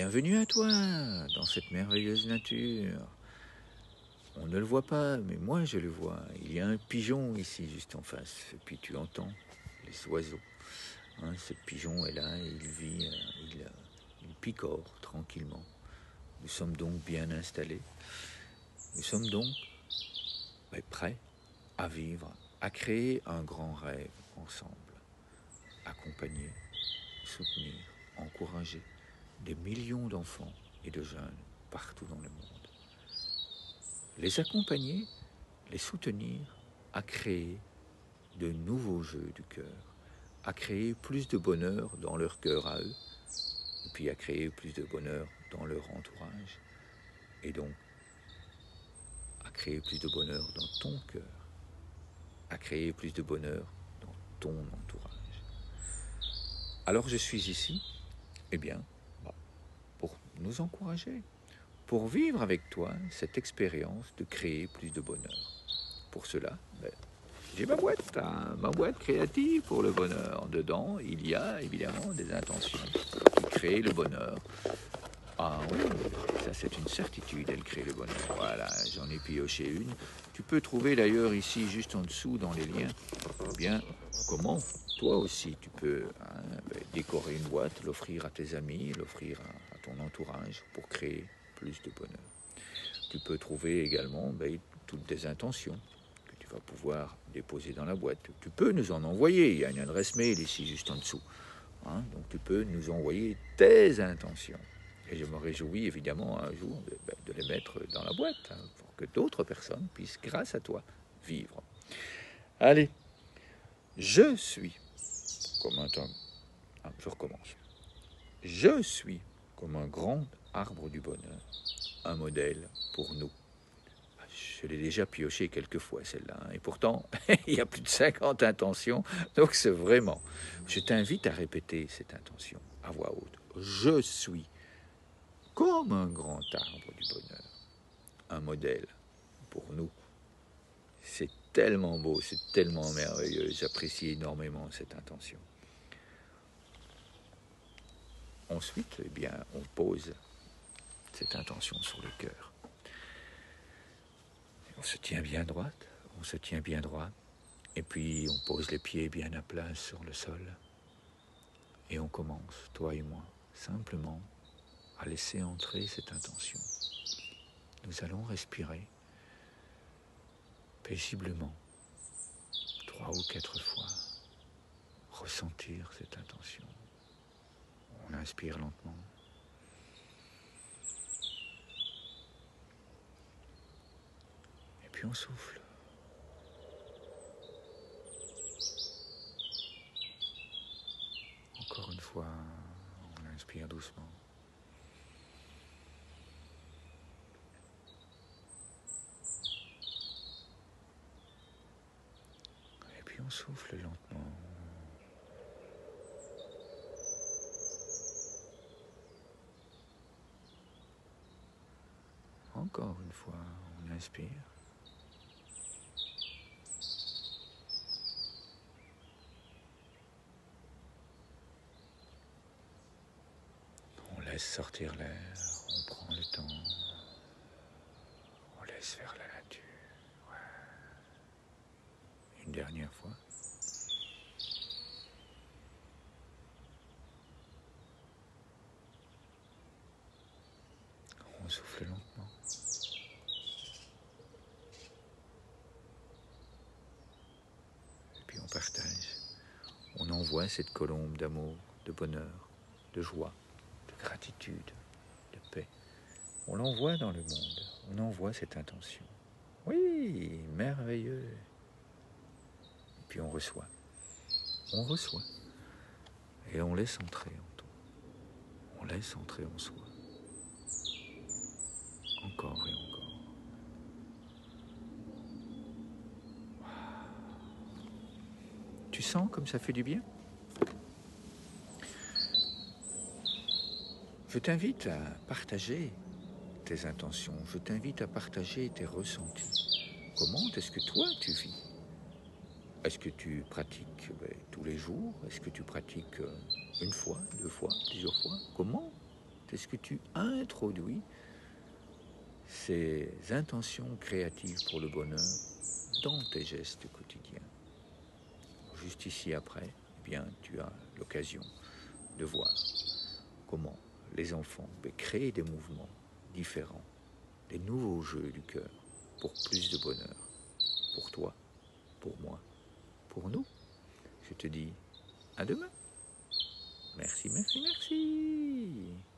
Bienvenue à toi dans cette merveilleuse nature. On ne le voit pas, mais moi je le vois. Il y a un pigeon ici juste en face, et puis tu entends les oiseaux. Hein, ce pigeon est là, il vit, il picore tranquillement. Nous sommes donc bien installés. Nous sommes donc prêts à vivre, à créer un grand rêve ensemble. Accompagner, soutenir, encourager des millions d'enfants et de jeunes partout dans le monde. Les accompagner, les soutenir à créer de nouveaux jeux du cœur, à créer plus de bonheur dans leur cœur à eux, et puis à créer plus de bonheur dans leur entourage, et donc à créer plus de bonheur dans ton cœur, à créer plus de bonheur dans ton entourage. Alors je suis ici, pour nous encourager, pour vivre avec toi cette expérience de créer plus de bonheur. Pour cela, j'ai ma boîte créative pour le bonheur. Dedans, il y a évidemment des intentions qui créent le bonheur. Ah oui, ça c'est une certitude, elle crée le bonheur. Voilà, j'en ai pioché une. Tu peux trouver d'ailleurs ici, juste en dessous, dans les liens, comment toi aussi tu peux décorer une boîte, l'offrir à tes amis, l'offrir à ton entourage pour créer plus de bonheur. Tu peux trouver également toutes des intentions que tu vas pouvoir déposer dans la boîte. Tu peux nous en envoyer, il y a une adresse mail ici juste en dessous. Donc tu peux nous envoyer tes intentions. Et je me réjouis évidemment un jour de les mettre dans la boîte pour que d'autres personnes puissent, grâce à toi, vivre. Allez, je suis comme un temps. Je recommence. Je suis comme un grand arbre du bonheur, un modèle pour nous. Je l'ai déjà pioché quelques fois celle-là, et pourtant il y a plus de 50 intentions, donc c'est vraiment. Je t'invite à répéter cette intention à voix haute. Je suis comme un grand arbre du bonheur, un modèle pour nous. C'est tellement beau, c'est tellement merveilleux, j'apprécie énormément cette intention. Ensuite, on pose cette intention sur le cœur. On se tient bien droit, et puis on pose les pieds bien à plat sur le sol, et on commence, toi et moi, simplement à laisser entrer cette intention. Nous allons respirer paisiblement, 3 ou 4 fois, ressentir cette intention. On inspire lentement. Et puis on souffle. Encore une fois, on inspire doucement. Et puis on souffle lentement. Encore une fois, on inspire. On laisse sortir l'air, on prend le temps, on laisse faire la nature. Ouais. Une dernière fois. On souffle lentement. Et puis on partage. On envoie cette colombe d'amour, de bonheur, de joie, de gratitude, de paix. On l'envoie dans le monde. On envoie cette intention. Oui, merveilleux. Et puis on reçoit. On reçoit. Et on laisse entrer en tout. On laisse entrer en soi. Encore et encore. Tu sens comme ça fait du bien? Je t'invite à partager tes intentions. Je t'invite à partager tes ressentis. Comment est-ce que toi tu vis? Est-ce que tu pratiques tous les jours? Est-ce que tu pratiques une fois, 2 fois, plusieurs fois? Comment Est-ce que tu introduis ces intentions créatives pour le bonheur dans tes gestes quotidiens? Juste ici après, eh bien, tu as l'occasion de voir comment les enfants créent des mouvements différents, des nouveaux jeux du cœur pour plus de bonheur, pour toi, pour moi, pour nous. Je te dis à demain. Merci, merci, merci.